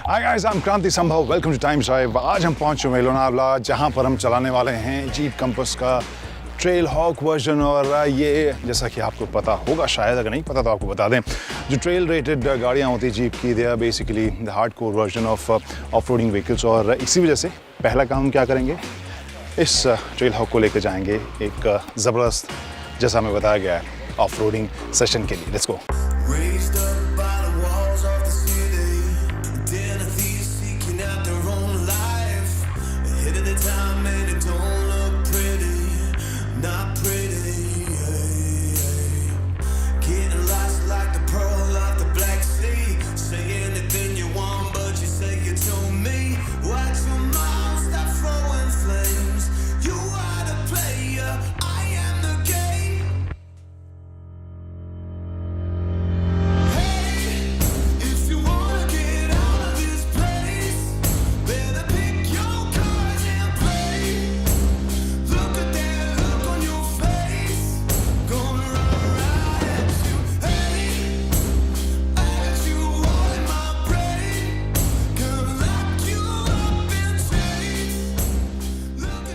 Hi guys, I am Kranti Sambhav. Welcome to Time Drive. आज हम पहुंच चुके हैं लोनावला, जहां पर हम चलाने वाले हैं जीप कंपास का ट्रेल हॉक वर्जन। और ये जैसा कि आपको पता होगा, शायद अगर नहीं पता तो आपको बता दें, जो ट्रेल रेटेड गाड़ियां होती हैं जीप की, they are basically the hardcore version of off roading vehicles. और इसी वजह से पहला काम हम क्या करेंगे, इस ट्रेल हॉक को लेकर जाएंगे एक ज़बरदस्त, जैसा हमें बताया गया है, ऑफ रोडिंग सेशन के लिए। Let's go.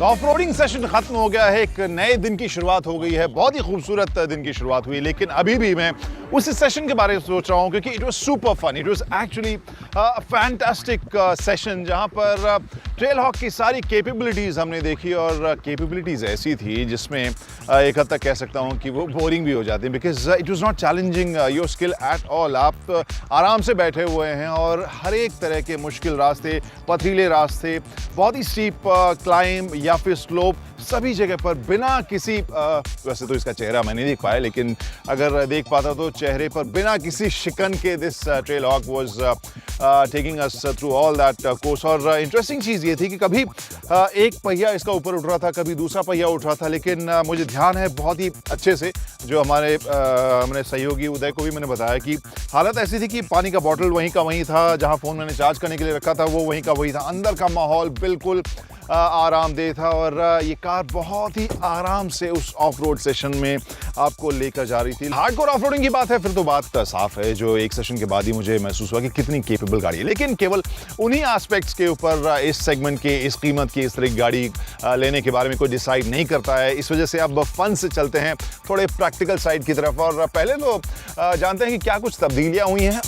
Off roading session खत्म हो गया है, एक नए दिन की शुरुआत हो गई है। बहुत ही खूबसूरत दिन की शुरुआत हुई, लेकिन अभी भी मैं उस सेशन के बारे में सोच रहा हूँ, क्योंकि it was super fun. It was actually fantastic session, जहाँ पर ट्रेल हॉक की सारी कैपेबिलिटीज़ हमने देखी। और कैपेबिलिटीज़ ऐसी थी जिसमें एक हद तक कह सकता हूँ कि वो बोरिंग भी हो जाती है, because it was not challenging your skill at all. आप आराम से बैठे हुए हैं और हर एक तरह के मुश्किल रास्ते, पथरीले रास्ते, बहुत ही स्टीप क्लाइंब या फिर स्लोप, सभी जगह पर बिना किसी वैसे तो इसका चेहरा मैं नहीं देख पाया, लेकिन अगर देख पाता तो चेहरे पर बिना किसी शिकन के this Trailhawk was taking us through all that course. और इंटरेस्टिंग चीज़ ये थी कि कभी एक पहिया इसका ऊपर उठ रहा था, कभी दूसरा पहिया उठ रहा था, लेकिन मुझे ध्यान है बहुत ही अच्छे से, जो हमारे सहयोगी उदय को भी मैंने बताया कि हालत ऐसी थी कि पानी का बॉटल वहीं का वहीं था, जहाँ फ़ोन मैंने चार्ज करने के लिए रखा था वो वहीं का वहीं था। अंदर का माहौल बिल्कुल आरामदेह था और ये कार बहुत ही आराम से उस ऑफ रोड सेशन में आपको लेकर जा रही थी। हार्डकोर ऑफ रोडिंग की बात है फिर तो बात साफ है, जो एक सेशन के बाद ही मुझे महसूस हुआ कि कितनी कैपेबल गाड़ी है। लेकिन केवल उन्हीं एस्पेक्ट्स के ऊपर इस सेगमेंट के, इस कीमत की, इस तरह की गाड़ी लेने के बारे में कोई डिसाइड नहीं करता है। इस वजह से अब फन से चलते हैं थोड़े प्रैक्टिकल साइड की तरफ। और पहले तो जानते हैं कि क्या कुछ तब्दीलियाँ हुई हैं।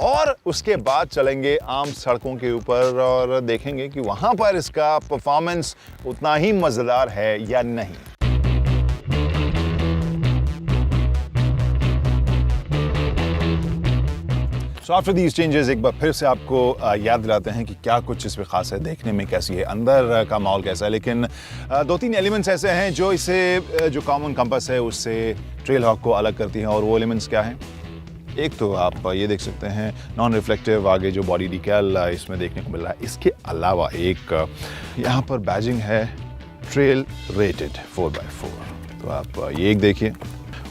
और उसके बाद चलेंगे आम सड़कों के ऊपर और देखेंगे कि वहां पर इसका परफॉर्मेंस उतना ही मजेदार है या नहीं। सो आफ्टर दीज चेंजेस एक बार फिर से आपको याद दिलाते हैं कि क्या कुछ इसमें खास है, देखने में कैसी है, अंदर का माहौल कैसा है। लेकिन दो तीन एलिमेंट्स ऐसे हैं जो इसे, जो कॉमन कंपास है उससे ट्रेल हॉक को अलग करती हैं। और वो एलिमेंट्स क्या हैं? एक तो आप ये देख सकते हैं नॉन रिफ्लेक्टिव आगे जो बॉडी डिकैल इसमें देखने को मिल रहा है। इसके अलावा एक यहाँ पर बैजिंग है ट्रेल रेटेड 4x4। तो आप ये एक देखिए,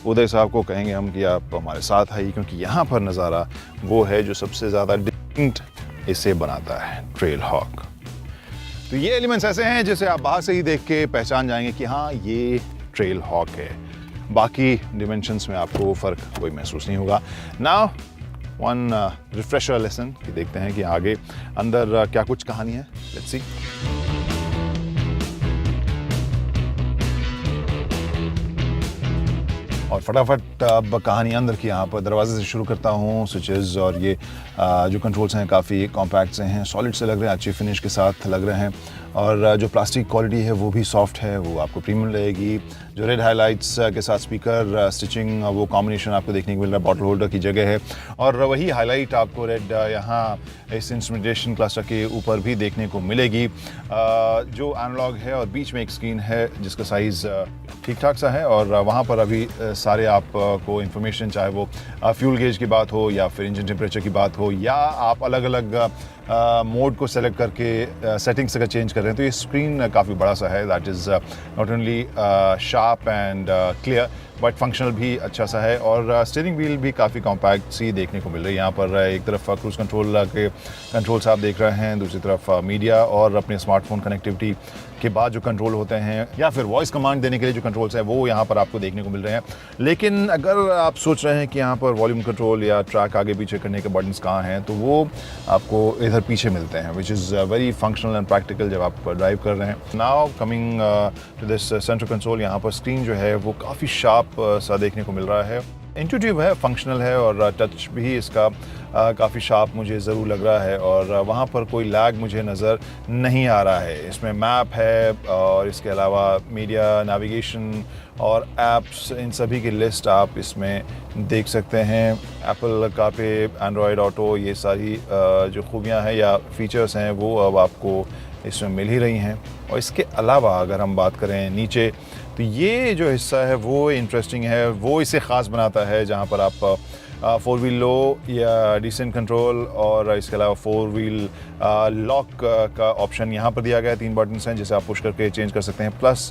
उदय साहब को कहेंगे हम कि आप हमारे साथ आइए, क्योंकि यहाँ पर नज़ारा वो है जो सबसे ज़्यादा डिस्टिंक्ट इसे बनाता है ट्रेल हॉक। तो ये एलिमेंट्स ऐसे हैं जिसे आप बाहर से ही देख के पहचान जाएंगे कि हाँ ये ट्रेल हॉक है। बाकी डिमेंशंस में आपको फ़र्क कोई महसूस नहीं होगा। नाउ वन रिफ्रेशर लेसन कि देखते हैं कि आगे अंदर क्या कुछ कहानी है। Let's see. और फटाफट अब कहानी अंदर की यहाँ पर दरवाजे से शुरू करता हूँ। स्विचेस और ये जो कंट्रोल्स हैं काफ़ी कॉम्पैक्ट से हैं, सॉलिड से लग रहे हैं, अच्छी फिनिश के साथ लग रहे हैं। और जो प्लास्टिक क्वालिटी है वो भी सॉफ्ट है, वो आपको प्रीमियम रहेगी। जो रेड हाइलाइट्स के साथ स्पीकर स्टिचिंग, वो कॉम्बिनेशन आपको देखने को मिल रहा है। बॉटल होल्डर की जगह है और वही हाईलाइट आपको रेड यहाँ इस इंस्ट्रूमेंटेशन क्लस्टर के ऊपर भी देखने को मिलेगी। जो एनालॉग है और बीच में एक स्क्रीन है जिसका साइज़ ठीक ठाक सा है। और वहाँ पर अभी सारे आपको इन्फॉर्मेशन, चाहे वो फ्यूल गेज की बात हो या फिर इंजन टेम्परेचर की बात हो, या आप अलग अलग मोड को सेलेक्ट करके सेटिंग्स अगर चेंज कर रहे हैं, तो ये स्क्रीन काफ़ी बड़ा सा है। That is not only sharp and clear but functional भी अच्छा सा है। और स्टीयरिंग व्हील भी काफ़ी कॉम्पैक्ट सी देखने को मिल रही है। यहाँ पर एक तरफ क्रूज़ कंट्रोल के कंट्रोल्स आप देख रहे हैं, दूसरी तरफ मीडिया और अपने स्मार्टफोन कनेक्टिविटी के बाद जो कंट्रोल होते हैं या फिर वॉइस कमांड देने के लिए जो कंट्रोल्स हैं वो यहाँ पर आपको देखने को मिल रहे हैं। लेकिन अगर आप सोच रहे हैं कि यहाँ पर वॉल्यूम कंट्रोल या ट्रैक आगे पीछे करने के बटन्स कहाँ हैं, तो वो आपको इधर पीछे मिलते हैं, which is very functional and practical जब आप ड्राइव कर रहे हैं। Now coming to this central console, यहाँ पर स्क्रीन जो है वो काफ़ी शार्प सा देखने को मिल रहा है। इंट्यूटिव है, फंक्शनल है और टच भी इसका काफ़ी शार्प मुझे ज़रूर लग रहा है। और वहाँ पर कोई लैग मुझे नज़र नहीं आ रहा है। इसमें मैप है और इसके अलावा मीडिया, नेविगेशन और ऐप्स, इन सभी की लिस्ट आप इसमें देख सकते हैं। एप्पल कारप्ले, एंड्रॉयड ऑटो, ये सारी जो खूबियाँ हैं या फीचर्स हैं वो अब आपको इसमें मिल ही रही हैं। और इसके अलावा अगर हम बात करें नीचे, तो ये जो हिस्सा है वो इंटरेस्टिंग है, वो इसे ख़ास बनाता है, जहाँ पर आप 4 व्हील लो या डिसेंट कंट्रोल और इसके अलावा 4 व्हील लॉक का ऑप्शन यहाँ पर दिया गया है। 3 बटन्स हैं जिसे आप पुश करके चेंज कर सकते हैं। प्लस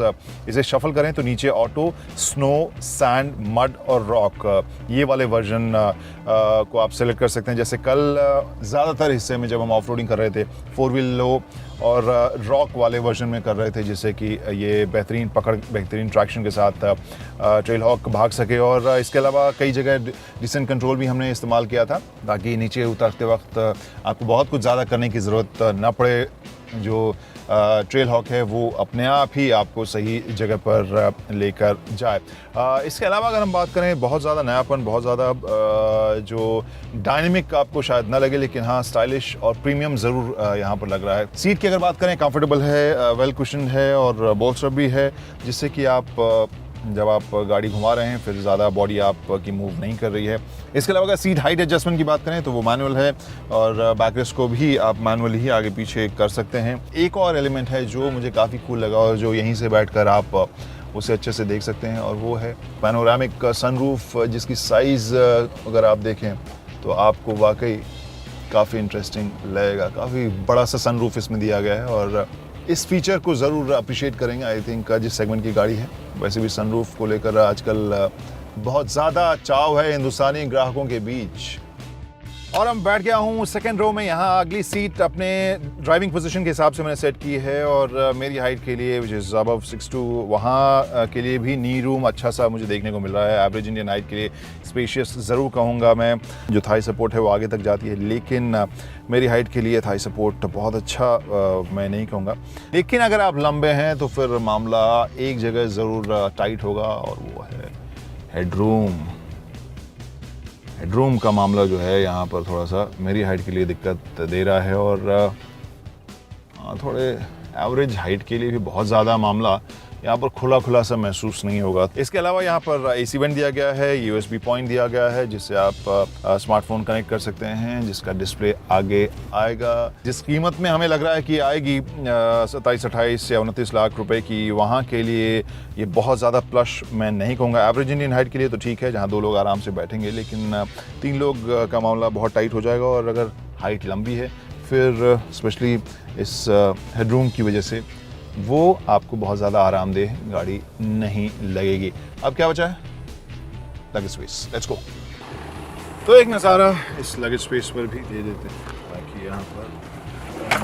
इसे शफल करें तो नीचे ऑटो, स्नो, सैंड, मड और रॉक, ये वाले वर्जन को आप सेलेक्ट कर सकते हैं। जैसे कल ज़्यादातर हिस्से में जब हम ऑफ रोडिंग कर रहे थे 4 व्हील लो और रॉक वाले वर्जन में कर रहे थे, जिससे कि ये बेहतरीन पकड़, बेहतरीन ट्रैक्शन के साथ ट्रेल हॉक भाग सके। और इसके अलावा कई जगह डिसेंट कंट्रोल भी हमने इस्तेमाल किया था ताकि नीचे उतरते वक्त आपको बहुत कुछ ज़्यादा करने की ज़रूरत न पड़े। जो ट्रेल हॉक है वो अपने आप ही आपको सही जगह पर लेकर जाए। इसके अलावा अगर हम बात करें, बहुत ज़्यादा नयापन, बहुत ज़्यादा जो डायनेमिक आपको शायद ना लगे, लेकिन हाँ स्टाइलिश और प्रीमियम ज़रूर यहाँ पर लग रहा है। सीट की अगर बात करें, कंफर्टेबल है, वेल कुशन है और बोल्स्टर भी है, जिससे कि आप जब आप गाड़ी घुमा रहे हैं फिर ज़्यादा बॉडी आपकी मूव नहीं कर रही है। इसके अलावा अगर सीट हाइट एडजस्टमेंट की बात करें तो वो मैनुअल है और बैकरेस्ट को भी आप मैनुअली ही आगे पीछे कर सकते हैं। एक और एलिमेंट है जो मुझे काफ़ी कूल लगा और जो यहीं से बैठकर आप उसे अच्छे से देख सकते हैं, और वो है पैनोरामिक सनरूफ, जिसकी साइज़ अगर आप देखें तो आपको वाकई काफ़ी इंटरेस्टिंग लगेगा। काफ़ी बड़ा सा सनरूफ इसमें दिया गया है और इस फीचर को ज़रूर अप्रिशिएट करेंगे आई थिंक जिस सेगमेंट की गाड़ी है। वैसे भी सनरूफ को लेकर आजकल बहुत ज़्यादा चाव है हिंदुस्तानी ग्राहकों के बीच। और हम बैठ गया हूँ सेकंड रो में। यहाँ अगली सीट अपने ड्राइविंग पोजीशन के हिसाब से मैंने सेट की है और मेरी हाइट के लिए विच इज़ अबव 6'2", वहाँ के लिए भी नी रूम अच्छा सा मुझे देखने को मिल रहा है। एवरेज इंडियन हाइट के लिए स्पेशियस ज़रूर कहूँगा मैं। जो थाई सपोर्ट है वो आगे तक जाती है, लेकिन मेरी हाइट के लिए थाई सपोर्ट बहुत अच्छा मैं नहीं कहूँगा। लेकिन अगर आप लंबे हैं तो फिर मामला एक जगह ज़रूर टाइट होगा और वो है हेडरूम। हेडरूम का मामला जो है यहाँ पर थोड़ा सा मेरी हाइट के लिए दिक्कत दे रहा है और थोड़े एवरेज हाइट के लिए भी बहुत ज़्यादा मामला यहाँ पर खुला सा महसूस नहीं होगा। इसके अलावा यहाँ पर AC वेंट दिया गया है, USB पॉइंट दिया गया है जिससे आप स्मार्टफोन कनेक्ट कर सकते हैं, जिसका डिस्प्ले आगे आएगा। जिस कीमत में हमें लग रहा है कि आएगी 27-28 या 29 लाख रुपए की, वहाँ के लिए ये बहुत ज़्यादा प्लश मैं नहीं कहूँगा। एवरेज इंडियन हाइट के लिए तो ठीक है, जहाँ 2 लोग आराम से बैठेंगे, लेकिन 3 लोग का मामला बहुत टाइट हो जाएगा। और अगर हाइट लंबी है फिर स्पेशली इस हेडरूम की वजह से वो आपको बहुत ज़्यादा आरामदेह गाड़ी नहीं लगेगी। अब क्या बचा है? Luggage space. Let's go. तो एक नज़ारा इस लगेज स्पेस पर भी दे देते हैं, ताकि यहाँ पर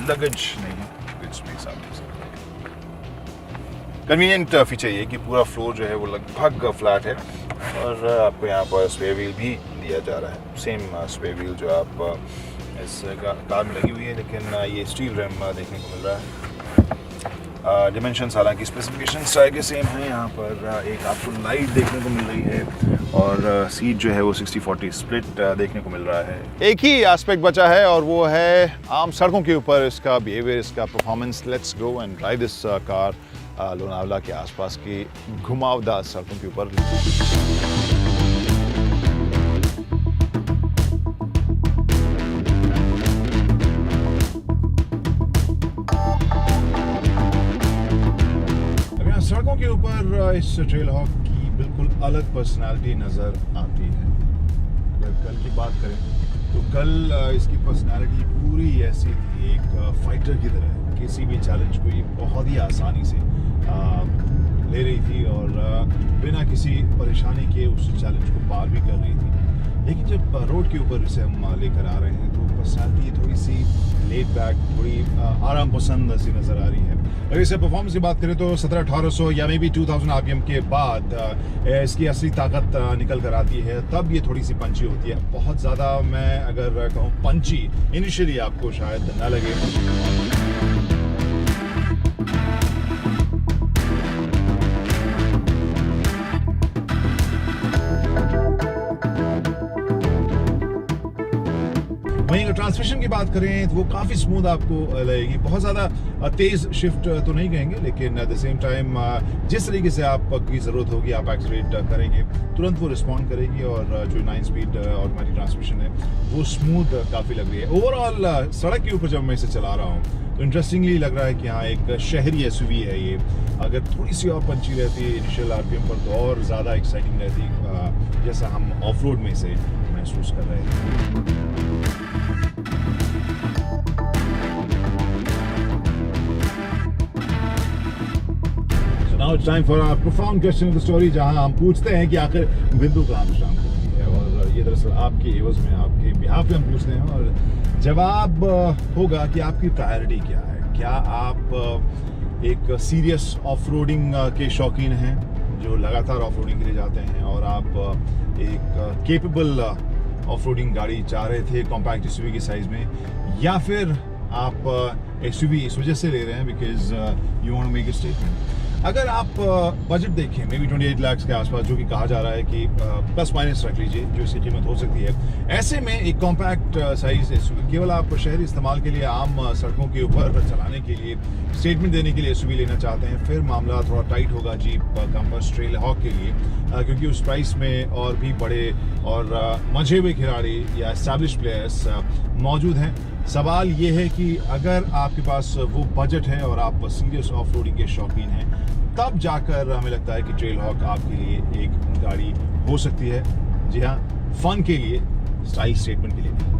लगेज नहीं है, लगेज स्पेस आप देख सकते हैं। कन्वीनियंट फीचर ये कि पूरा फ्लोर जो है वो लगभग फ्लैट है और आपको यहाँ पर स्पेयर व्हील भी दिया जा रहा है। सेम स्पेयर व्हील जो आप इस कार में लगी हुई है, लेकिन ये स्टील रिम देखने को मिल रहा है। डिमेंशंस हालांकि स्पेसिफिकेशंस ट्राई के सेम हैं। यहाँ पर एक आपको लाइट देखने को मिल रही है और सीट जो है वो 60-40 स्प्लिट देखने को मिल रहा है। एक ही एस्पेक्ट बचा है और वो है आम सड़कों के ऊपर इसका बिहेवियर, इसका performance. Let's go and drive this car Lonavala के आसपास की घुमावदार सड़कों के ऊपर। सड़कों के ऊपर इस ट्रेल हॉक की बिल्कुल अलग पर्सनालिटी नज़र आती है। अगर कल की बात करें तो कल इसकी पर्सनालिटी पूरी ऐसी थी, एक फाइटर की तरह। किसी भी चैलेंज को ये बहुत ही आसानी से ले रही थी और बिना किसी परेशानी के उस चैलेंज को पार भी कर रही थी। लेकिन जब रोड के ऊपर इसे हम लेकर आ रहे हैं तो पर्सनैलिटी थोड़ी सी लेट बैक, थोड़ी आराम पसंद सी नज़र आ रही है। अगर इसे परफॉर्मेंस की बात करें तो 1700-1800 या मे बी 2000 आरपीएम के बाद इसकी असली ताकत निकल कर आती है, तब ये थोड़ी सी पंची होती है। बहुत ज़्यादा मैं अगर कहूँ पंची इनिशियली आपको शायद न लगे। वहीं अगर ट्रांसमिशन की बात करें तो वो काफ़ी स्मूथ आपको लगेगी। बहुत ज़्यादा तेज़ शिफ्ट तो नहीं कहेंगे, लेकिन एट द सेम टाइम जिस तरीके से आपकी ज़रूरत होगी आप एक्सीलरेट करेंगे तुरंत वो रिस्पॉन्ड करेगी। और जो 9 स्पीड ऑटोमेटिक ट्रांसमिशन है वो स्मूथ काफ़ी लग रही है। ओवरऑल सड़क के ऊपर जब मैं इसे चला रहा हूँ तो इंटरेस्टिंगली लग रहा है कि हाँ एक शहरी एसयूवी है ये। अगर थोड़ी सी और पंची रहती इनिशियल आरपीएम पर तो और ज़्यादा एक्साइटिंग रहती, जैसा हम ऑफ रोड में से महसूस कर रहे हैं। Now it's time for our profound question of the story, जहां हम पूछते हैं कि आखिर बिंदु कहाँ विश्राम करती है। और ये दरअसल आपके एवज में, आपके बिहाफ पे हम पूछते हैं और जवाब होगा कि आपकी प्रायोरिटी क्या है। क्या आप एक सीरियस ऑफ रोडिंग के शौकीन हैं जो लगातार ऑफ रोडिंग के लिए जाते हैं, और आप एक केपेबल ऑफ रोडिंग गाड़ी चाह रहे थे कॉम्पैक्ट एसयूवी की साइज में, या फिर आप एसयूवी इस वजह से ले रहे हैं because you want to make a statement. अगर आप बजट देखें मे बी 28 लाख के आसपास, जो कि कहा जा रहा है कि प्लस माइनस रख लीजिए जो इसकी कीमत हो सकती है, ऐसे में एक कॉम्पैक्ट साइज एसयूवी केवल आप शहरी इस्तेमाल के लिए, आम सड़कों के ऊपर चलाने के लिए, स्टेटमेंट देने के लिए एसयूवी लेना चाहते हैं, फिर मामला थोड़ा टाइट होगा जीप कंपास ट्रेल हॉक के लिए, क्योंकि उस प्राइस में और भी बड़े और मजे हुए खिलाड़ी या एस्टैब्लिश प्लेयर्स मौजूद हैं। सवाल ये है कि अगर आपके पास वो बजट है और आप सीरियस ऑफ रोडिंग के शौकीन हैं, तब जाकर हमें लगता है कि ट्रेल हॉक आपके लिए एक गाड़ी हो सकती है। जी हाँ, फन के लिए, स्टाइल स्टेटमेंट के लिए नहीं।